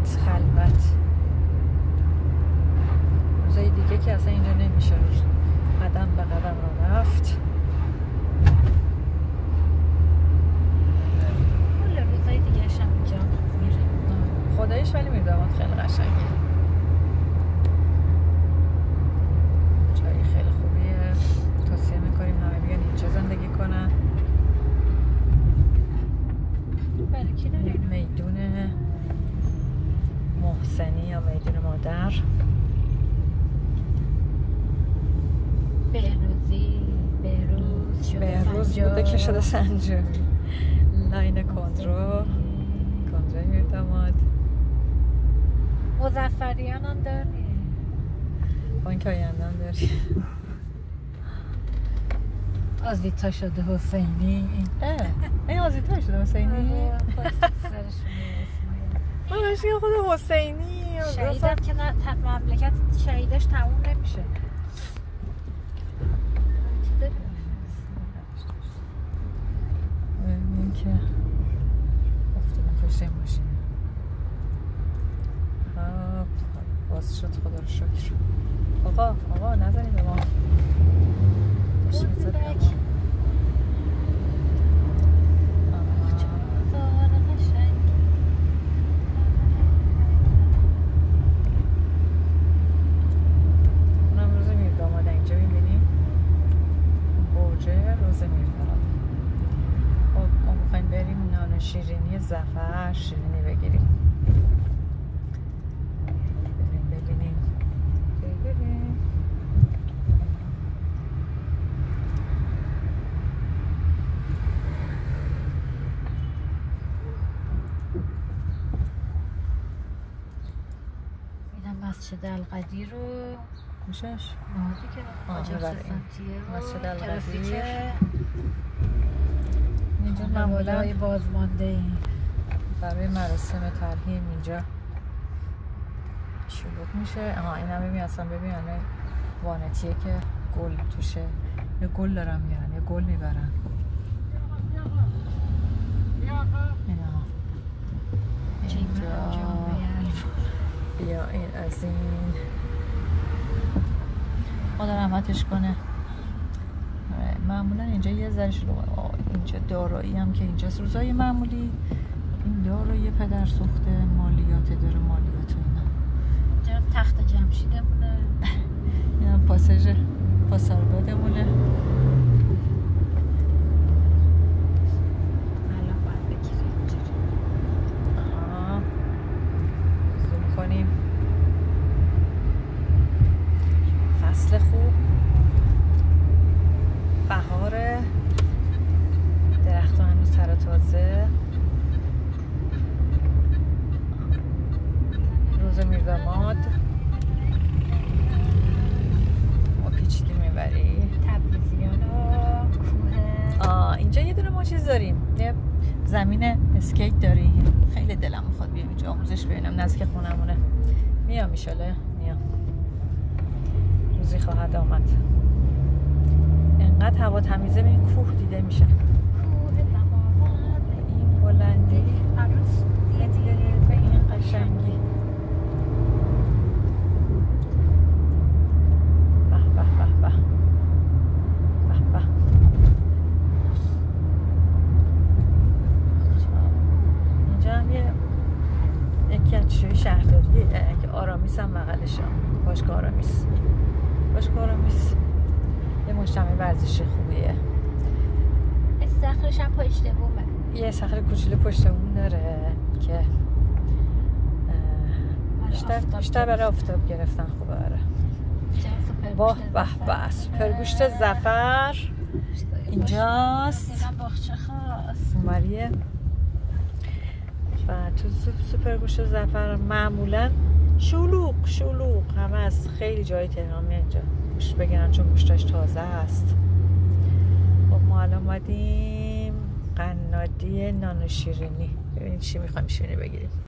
خلوت. روزای دیگه که اصلا اینجا نمیشه قدم به قدم را رفت. کل روزای دیگه هم اینجا میره خدایش، ولی میرداماد خیلی قشنگه، جایی خیلی خوبیه، توصیه میکنیم همه بیان اینجا زندگی کنن. میدون محسنی یا میدون مادر، بهروز بوده که شده سنجابی. لاین کندرو میرداماد. مظفریان هم داری، بانک آینده هم داری. آزیتا شده حسینی. این آزیتا شده حسینی؟ من که خود حسینی شهیدم که مملکت شهیدش تموم نمیشه. این که افتادم پشت این ماشین. باز شد، خدا رو شکر. آقا نزنید به ما. اونم روز میرداماد اینجا میبینیم، برج روز میرداماد. خب ما میخوایم بریم نان شیرینی ظفر شیرینی بگیریم. ببینیم مسجد القدیر رو میشش؟ مسجد القدیر اینجا معمولا بازمانده ای برای مراسم ترحیم اینجا شلوغ میشه. این هم ببین اصلا ببین وانتیه که گل توشه، یه گل دارم میارن، یه گل میبرن. بیا این از این خدا رحمتش کنه. معمولا اینجا یه ذره شلوغه. اینجا دارایی هم که اینجاست روزای معمولی. این دارایی پدر سوخته، مالیات داره، مالیات اینا. اینجا تخت جمشیدمونه، این هم پاساژ پاسارگادمونه. فصل خوب، بهاره، درخت ها هنوز تر و تازه. روز میرداماد ما پیچیدیم میبری تبریزیان و کوه. اینجا یه دونه ما چیز داریم، یه زمین اسکیت داریم. خیلی دلم میخواد بیام اینجا آموزش ببینم، نزدیک خونمونه. میام ایشاله میام، روزی خواهد آمد. انقدر هوا تمیزه، به این کوه دیده میشه. کوه دماوند این بلندی، عروس دیگه به این قشنگی. به به به به به به. اینجا هم یکی از چیزهای شهرداریه که آرامیس هم بغلشه. باشگاه آرامیس. یه مجتمع ورزشی خوبیه. استخرش هم پشت بومه. یه صخره کوچولو پشت بوم داره که بیشتر برای آفتاب گرفتن خوبه. واه به به، سوپرگوشت ظفر اینجاست. باغچه خاص اونوریه. و تو سوپرگوشت ظفر معمولا شلوغ همه از خیلی جای تهران میان اینجا گوشت بگیرن، چون گوشتاش تازه است. خب ما الان اومدیم قنادی نان و شیرینی، ببینید چی میخوایم شیرینی بگیریم.